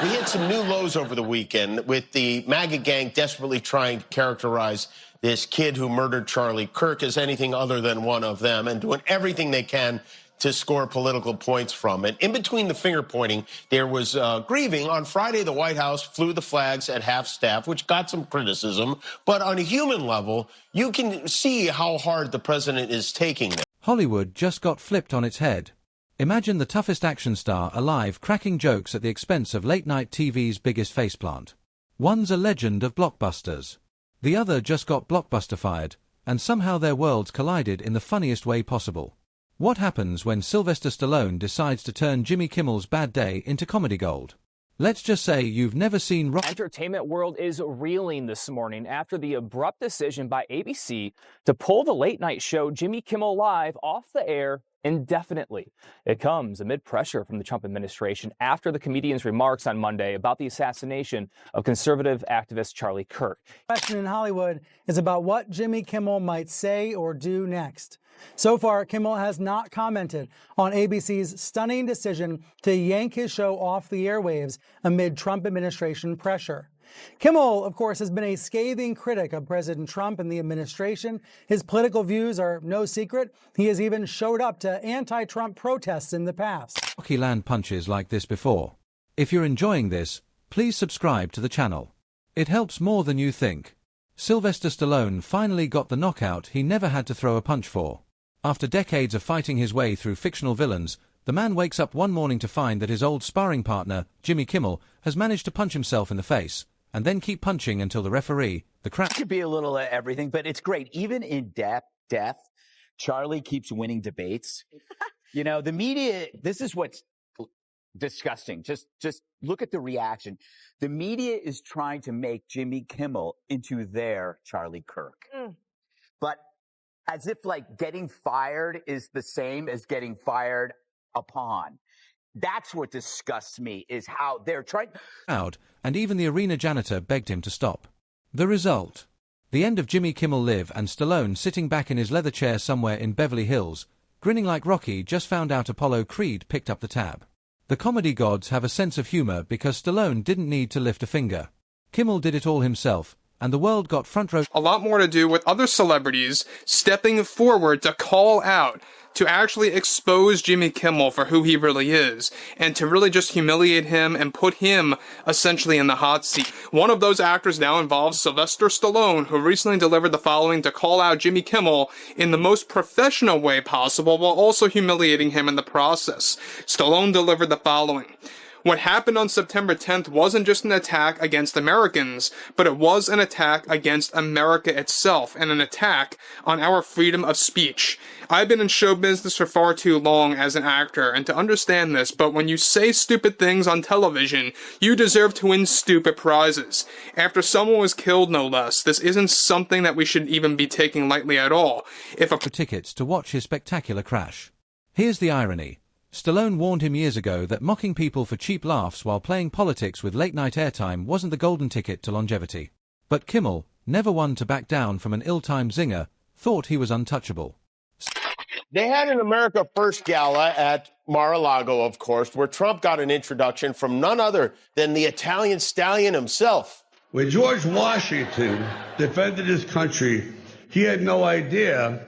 We hit some new lows over the weekend with the MAGA gang desperately trying to characterize this kid who murdered Charlie Kirk as anything other than one of them and doing everything they can to score political points from it. In between the finger pointing, there was grieving. On Friday, the White House flew the flags at half staff, which got some criticism. But on a human level, you can see how hard the president is taking it. Hollywood just got flipped on its head. Imagine the toughest action star alive cracking jokes at the expense of late-night TV's biggest faceplant. One's a legend of blockbusters. The other just got blockbuster-fired, and somehow their worlds collided in the funniest way possible. What happens when Sylvester Stallone decides to turn Jimmy Kimmel's bad day into comedy gold? Let's just say you've never seen Entertainment world is reeling this morning after the abrupt decision by ABC to pull the late-night show Jimmy Kimmel Live off the air indefinitely. It comes amid pressure from the Trump administration after the comedian's remarks on Monday about the assassination of conservative activist Charlie Kirk. The question in Hollywood is about what Jimmy Kimmel might say or do next. So far, Kimmel has not commented on ABC's stunning decision to yank his show off the airwaves amid Trump administration pressure. Kimmel, of course, has been a scathing critic of President Trump and the administration. His political views are no secret. He has even showed up to anti-Trump protests in the past. Rocky land punches like this before. If you're enjoying this, please subscribe to the channel. It helps more than you think. Sylvester Stallone finally got the knockout he never had to throw a punch for. After decades of fighting his way through fictional villains, the man wakes up one morning to find that his old sparring partner, Jimmy Kimmel, has managed to punch himself in the face, and then keep punching until the referee, the crowd... It could be a little of everything, but it's great. Even in death, Charlie keeps winning debates. You know, the media, this is what's disgusting. Just look at the reaction. The media is trying to make Jimmy Kimmel into their Charlie Kirk. But as if like getting fired is the same as getting fired upon. That's what disgusts me, is how they're trying... Out, and even the arena janitor begged him to stop. The result? The end of Jimmy Kimmel Live, and Stallone sitting back in his leather chair somewhere in Beverly Hills, grinning like Rocky just found out Apollo Creed picked up the tab. The comedy gods have a sense of humor because Stallone didn't need to lift a finger. Kimmel did it all himself, and the world got front row... A lot more to do with other celebrities stepping forward to call out, to actually expose Jimmy Kimmel for who he really is, and to really just humiliate him and put him essentially in the hot seat. One of those actors now involves Sylvester Stallone, who recently delivered the following to call out Jimmy Kimmel in the most professional way possible, while also humiliating him in the process. Stallone delivered the following. What happened on September 10th wasn't just an attack against Americans, but it was an attack against America itself, and an attack on our freedom of speech. I've been in show business for far too long as an actor, and to understand this, but when you say stupid things on television, you deserve to win stupid prizes. After someone was killed, no less, this isn't something that we should even be taking lightly at all. Tickets to watch his spectacular crash. Here's the irony. Stallone warned him years ago that mocking people for cheap laughs while playing politics with late-night airtime wasn't the golden ticket to longevity. But Kimmel, never one to back down from an ill-timed zinger, thought he was untouchable. They had an America First gala at Mar-a-Lago, of course, where Trump got an introduction from none other than the Italian stallion himself. When George Washington defended his country, he had no idea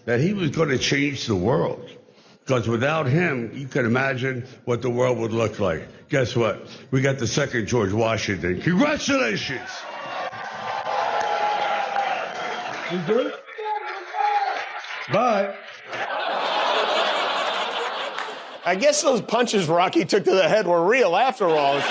that he was going to change the world. Because without him, you can imagine what the world would look like. Guess what? We got the second George Washington. Congratulations! You good? Bye. I guess those punches Rocky took to the head were real after all.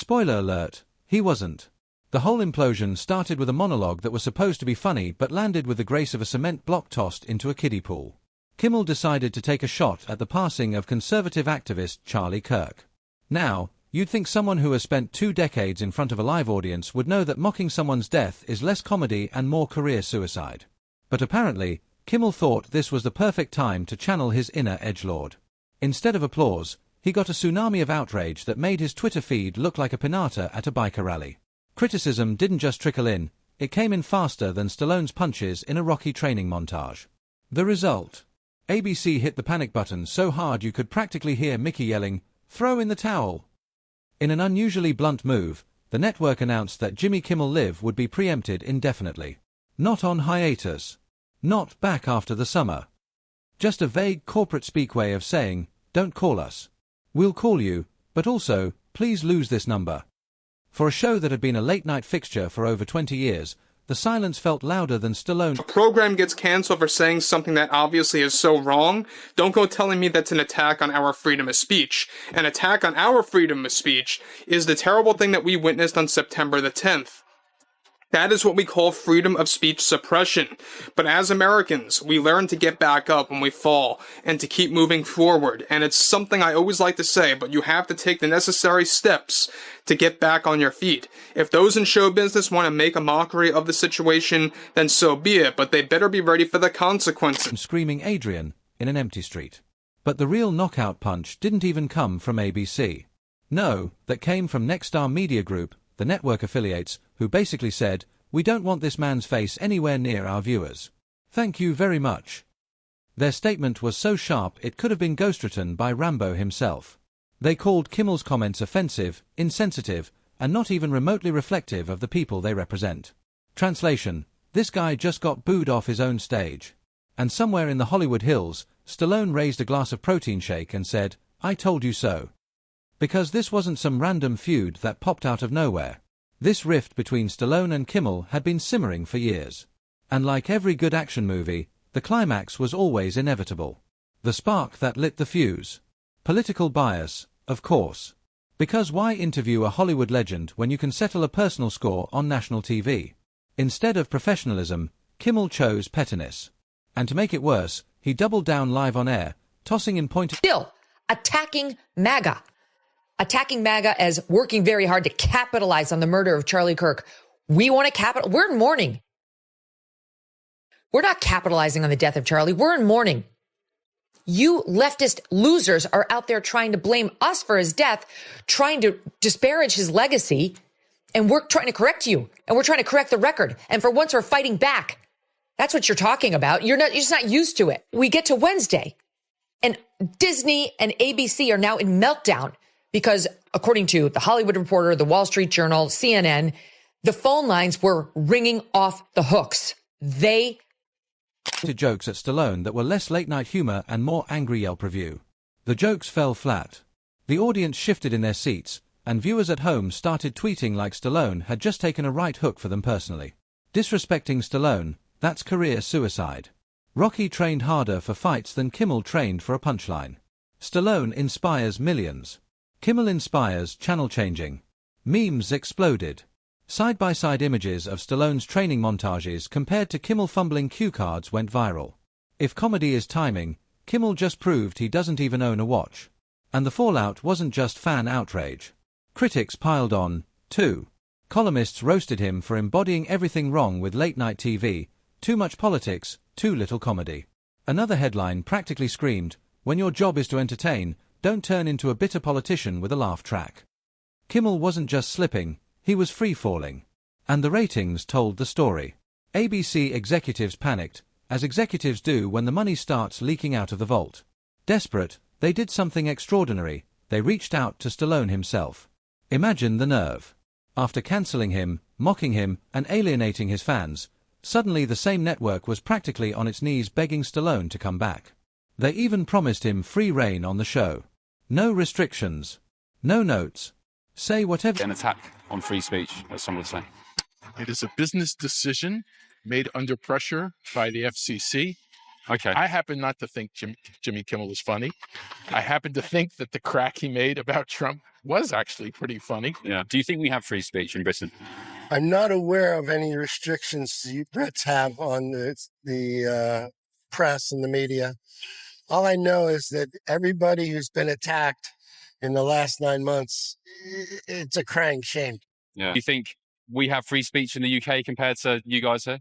Spoiler alert, he wasn't. The whole implosion started with a monologue that was supposed to be funny but landed with the grace of a cement block tossed into a kiddie pool. Kimmel decided to take a shot at the passing of conservative activist Charlie Kirk. Now, you'd think someone who has spent 2 decades in front of a live audience would know that mocking someone's death is less comedy and more career suicide. But apparently, Kimmel thought this was the perfect time to channel his inner edgelord. Instead of applause, he got a tsunami of outrage that made his Twitter feed look like a pinata at a biker rally. Criticism didn't just trickle in, it came in faster than Stallone's punches in a Rocky training montage. The result? ABC hit the panic button so hard you could practically hear Mickey yelling, "Throw in the towel!" In an unusually blunt move, the network announced that Jimmy Kimmel Live would be preempted indefinitely. Not on hiatus. Not back after the summer. Just a vague corporate speak way of saying, don't call us. We'll call you, but also, please lose this number. For a show that had been a late-night fixture for over 20 years, the silence felt louder than Stallone. A program gets canceled for saying something that obviously is so wrong. Don't go telling me that's an attack on our freedom of speech. An attack on our freedom of speech is the terrible thing that we witnessed on September the 10th. That is what we call freedom of speech suppression. But as Americans, we learn to get back up when we fall and to keep moving forward. And it's something I always like to say, but you have to take the necessary steps to get back on your feet. If those in show business want to make a mockery of the situation, then so be it, but they better be ready for the consequences. Screaming Adrian in an empty street. But the real knockout punch didn't even come from ABC. No, that came from Nexstar Media Group, the network affiliates, who basically said, we don't want this man's face anywhere near our viewers. Thank you very much. Their statement was so sharp it could have been ghostwritten by Rambo himself. They called Kimmel's comments offensive, insensitive, and not even remotely reflective of the people they represent. Translation: this guy just got booed off his own stage. And somewhere in the Hollywood Hills, Stallone raised a glass of protein shake and said, I told you so. Because this wasn't some random feud that popped out of nowhere. This rift between Stallone and Kimmel had been simmering for years. And like every good action movie, the climax was always inevitable. The spark that lit the fuse. Political bias, of course. Because why interview a Hollywood legend when you can settle a personal score on national TV? Instead of professionalism, Kimmel chose pettiness. And to make it worse, he doubled down live on air, tossing in pointed... Still attacking MAGA. Attacking MAGA as working very hard to capitalize on the murder of Charlie Kirk. We want to we're in mourning. We're not capitalizing on the death of Charlie. We're in mourning. You leftist losers are out there trying to blame us for his death, trying to disparage his legacy, and we're trying to correct you, and we're trying to correct the record. And for once, we're fighting back. That's what you're talking about. You're just not used to it. We get to Wednesday, and Disney and ABC are now in meltdown. Because according to The Hollywood Reporter, The Wall Street Journal, CNN, the phone lines were ringing off the hooks. They jokes at Stallone that were less late-night humor and more angry Yelp review. The jokes fell flat. The audience shifted in their seats, and viewers at home started tweeting like Stallone had just taken a right hook for them personally. Disrespecting Stallone, that's career suicide. Rocky trained harder for fights than Kimmel trained for a punchline. Stallone inspires millions. Kimmel inspires channel changing. Memes exploded. Side-by-side images of Stallone's training montages compared to Kimmel fumbling cue cards went viral. If comedy is timing, Kimmel just proved he doesn't even own a watch. And the fallout wasn't just fan outrage. Critics piled on, too. Columnists roasted him for embodying everything wrong with late-night TV, too much politics, too little comedy. Another headline practically screamed, when your job is to entertain, don't turn into a bitter politician with a laugh track. Kimmel wasn't just slipping, he was free-falling. And the ratings told the story. ABC executives panicked, as executives do when the money starts leaking out of the vault. Desperate, they did something extraordinary. They reached out to Stallone himself. Imagine the nerve. After cancelling him, mocking him, and alienating his fans, suddenly the same network was practically on its knees begging Stallone to come back. They even promised him free reign on the show. No restrictions. No notes. Say whatever. An attack on free speech, as some would say. It is a business decision made under pressure by the FCC. Okay. I happen not to think Jimmy Kimmel is funny. I happen to think that the crack he made about Trump was actually pretty funny. Yeah. Do you think we have free speech in Britain? I'm not aware of any restrictions you Brits have on the press and the media. All I know is that everybody who's been attacked in the last 9 months, it's a crying shame. Yeah. Do you think we have free speech in the UK compared to you guys here?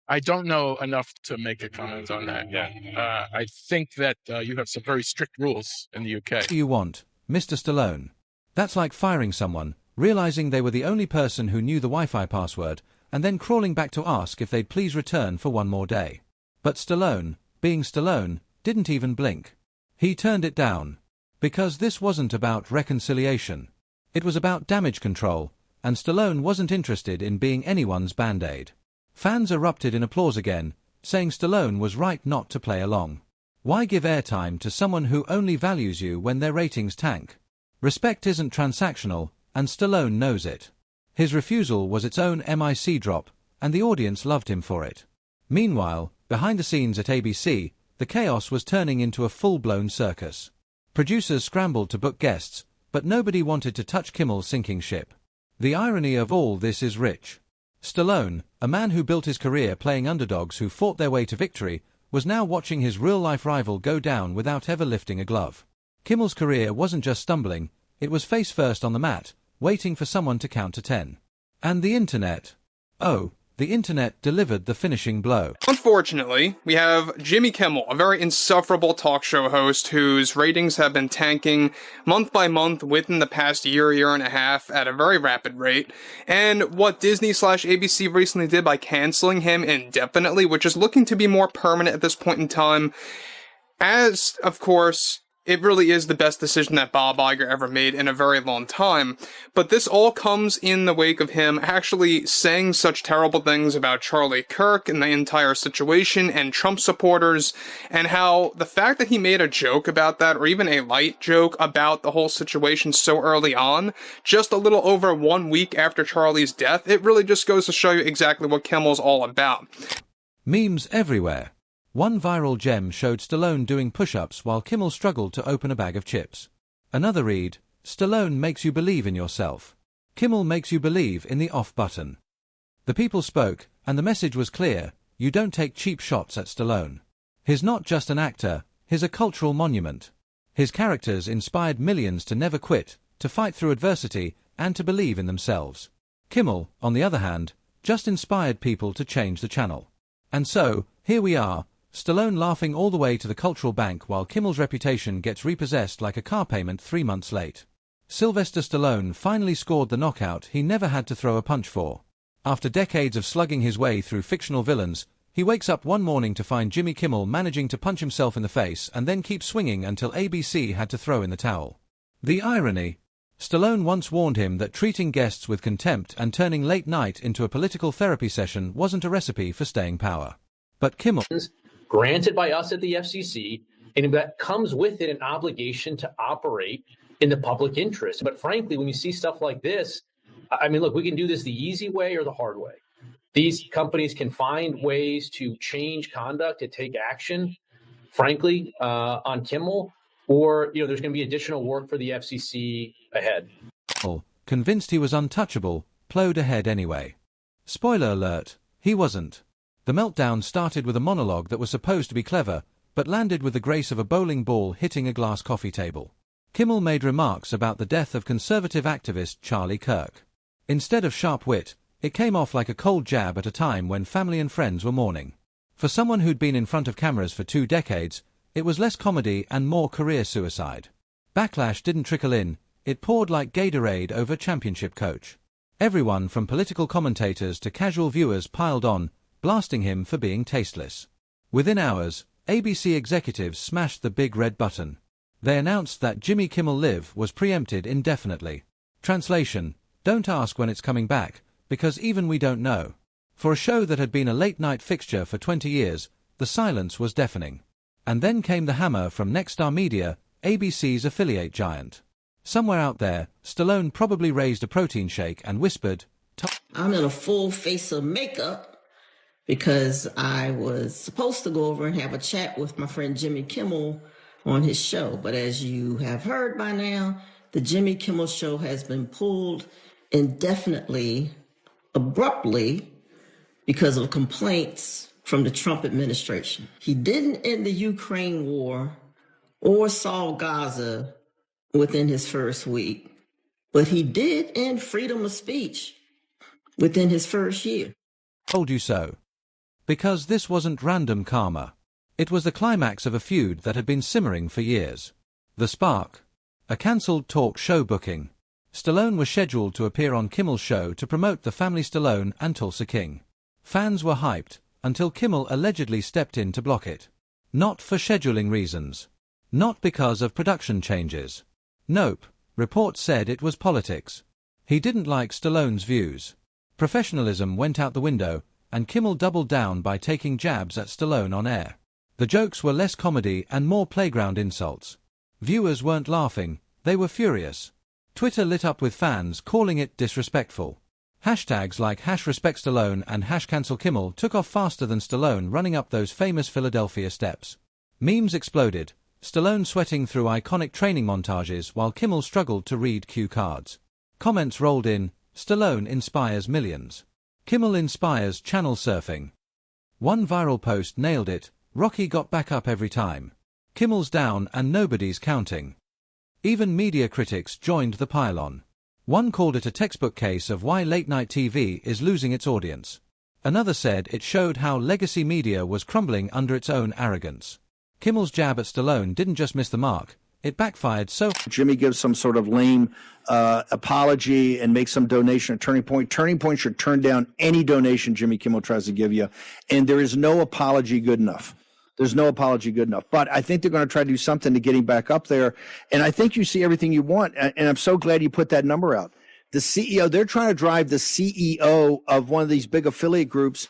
I don't know enough to make a comment on that. Yeah. I think that you have some very strict rules in the UK. What do you want, Mr. Stallone? That's like firing someone, realizing they were the only person who knew the Wi-Fi password, and then crawling back to ask if they'd please return for one more day. But Stallone, being Stallone, didn't even blink. He turned it down. Because this wasn't about reconciliation. It was about damage control, and Stallone wasn't interested in being anyone's band-aid. Fans erupted in applause again, saying Stallone was right not to play along. Why give airtime to someone who only values you when their ratings tank? Respect isn't transactional, and Stallone knows it. His refusal was its own MIC drop, and the audience loved him for it. Meanwhile, behind the scenes at ABC, the chaos was turning into a full-blown circus. Producers scrambled to book guests, but nobody wanted to touch Kimmel's sinking ship. The irony of all this is rich. Stallone, a man who built his career playing underdogs who fought their way to victory, was now watching his real-life rival go down without ever lifting a glove. Kimmel's career wasn't just stumbling, it was face-first on the mat, waiting for someone to count to 10. And the internet? Oh, the internet delivered the finishing blow. Unfortunately, we have Jimmy Kimmel, a very insufferable talk show host whose ratings have been tanking month by month within the past year and a half at a very rapid rate. And what Disney/ABC recently did by canceling him indefinitely, which is looking to be more permanent at this point in time, as, of course, it really is the best decision that Bob Iger ever made in a very long time. But this all comes in the wake of him actually saying such terrible things about Charlie Kirk and the entire situation and Trump supporters, and how the fact that he made a joke about that, or even a light joke about the whole situation so early on, just a little over 1 week after Charlie's death, it really just goes to show you exactly what Kimmel's all about. Memes everywhere. One viral gem showed Stallone doing push-ups while Kimmel struggled to open a bag of chips. Another read, Stallone makes you believe in yourself. Kimmel makes you believe in the off button. The people spoke, and the message was clear, you don't take cheap shots at Stallone. He's not just an actor, he's a cultural monument. His characters inspired millions to never quit, to fight through adversity, and to believe in themselves. Kimmel, on the other hand, just inspired people to change the channel. And so, here we are, Stallone laughing all the way to the cultural bank while Kimmel's reputation gets repossessed like a car payment 3 months late. Sylvester Stallone finally scored the knockout he never had to throw a punch for. After decades of slugging his way through fictional villains, he wakes up one morning to find Jimmy Kimmel managing to punch himself in the face and then keep swinging until ABC had to throw in the towel. The irony. Stallone once warned him that treating guests with contempt and turning late night into a political therapy session wasn't a recipe for staying power. But Kimmel, granted by us at the FCC, and that comes with it an obligation to operate in the public interest. But frankly, when you see stuff like this, I mean, look, we can do this the easy way or the hard way. These companies can find ways to change conduct, to take action, frankly, on Kimmel, or, there's going to be additional work for the FCC ahead. Convinced he was untouchable, plowed ahead anyway. Spoiler alert, he wasn't. The meltdown started with a monologue that was supposed to be clever, but landed with the grace of a bowling ball hitting a glass coffee table. Kimmel made remarks about the death of conservative activist Charlie Kirk. Instead of sharp wit, it came off like a cold jab at a time when family and friends were mourning. For someone who'd been in front of cameras for 2 decades, it was less comedy and more career suicide. Backlash didn't trickle in, it poured like Gatorade over championship coach. Everyone from political commentators to casual viewers piled on, blasting him for being tasteless. Within hours, ABC executives smashed the big red button. They announced that Jimmy Kimmel Live was preempted indefinitely. Translation, don't ask when it's coming back, because even we don't know. For a show that had been a late-night fixture for 20 years, the silence was deafening. And then came the hammer from Nexstar Media, ABC's affiliate giant. Somewhere out there, Stallone probably raised a protein shake and whispered, I'm in a full face of makeup because I was supposed to go over and have a chat with my friend Jimmy Kimmel on his show. But as you have heard by now, the Jimmy Kimmel show has been pulled indefinitely, abruptly, because of complaints from the Trump administration. He didn't end the Ukraine war or solve Gaza within his first week, but he did end freedom of speech within his first year. Told you so. Because this wasn't random karma. It was the climax of a feud that had been simmering for years. The spark. A cancelled talk show booking. Stallone was scheduled to appear on Kimmel's show to promote the family Stallone and Tulsa King. Fans were hyped, until Kimmel allegedly stepped in to block it. Not for scheduling reasons. Not because of production changes. Nope. Reports said it was politics. He didn't like Stallone's views. Professionalism went out the window, and Kimmel doubled down by taking jabs at Stallone on air. The jokes were less comedy and more playground insults. Viewers weren't laughing, they were furious. Twitter lit up with fans calling it disrespectful. Hashtags like #RespectStallone and #CancelKimmel took off faster than Stallone running up those famous Philadelphia steps. Memes exploded, Stallone sweating through iconic training montages while Kimmel struggled to read cue cards. Comments rolled in, Stallone inspires millions. Kimmel inspires channel surfing. One viral post nailed it, Rocky got back up every time. Kimmel's down and nobody's counting. Even media critics joined the pile-on. One called it a textbook case of why late-night TV is losing its audience. Another said it showed how legacy media was crumbling under its own arrogance. Kimmel's jab at Stallone didn't just miss the mark, it backfired so... Jimmy gives some sort of lame apology and makes some donation at Turning Point. Turning Point should turn down any donation Jimmy Kimmel tries to give you, and there is no apology good enough. There's no apology good enough. But I think they're going to try to do something to get him back up there. And I think you see everything you want. And I'm so glad you put that number out. The CEO, they're trying to drive the CEO of one of these big affiliate groups,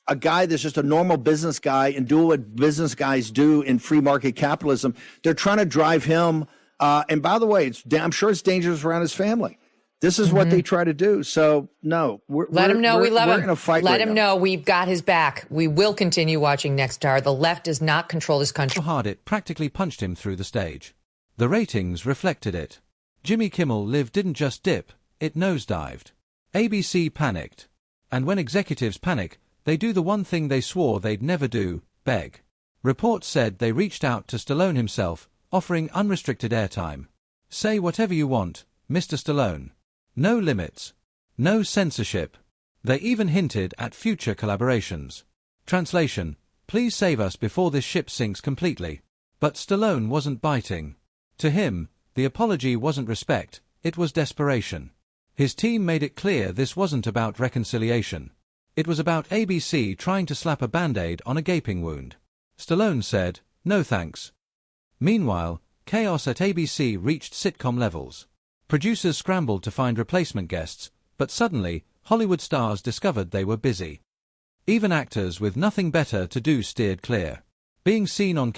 a guy that's just a normal business guy and do what business guys do in free market capitalism. They're trying to drive him. And by the way, I'm sure it's dangerous around his family. This is what they try to do. So, no. Let him know we love him. We're in a fight Let right him now. know we've got his back. We will continue watching Next Star. The left does not control this country. So hard it practically punched him through the stage. The ratings reflected it. Jimmy Kimmel Live didn't just dip, it nosedived. ABC panicked. And when executives panic, they do the one thing they swore they'd never do, beg. Reports said they reached out to Stallone himself, offering unrestricted airtime. Say whatever you want, Mr. Stallone. No limits. No censorship. They even hinted at future collaborations. Translation: please save us before this ship sinks completely. But Stallone wasn't biting. To him, the apology wasn't respect, it was desperation. His team made it clear this wasn't about reconciliation. It was about ABC trying to slap a band-aid on a gaping wound. Stallone said, no thanks. Meanwhile, chaos at ABC reached sitcom levels. Producers scrambled to find replacement guests, but suddenly, Hollywood stars discovered they were busy. Even actors with nothing better to do steered clear. Being seen on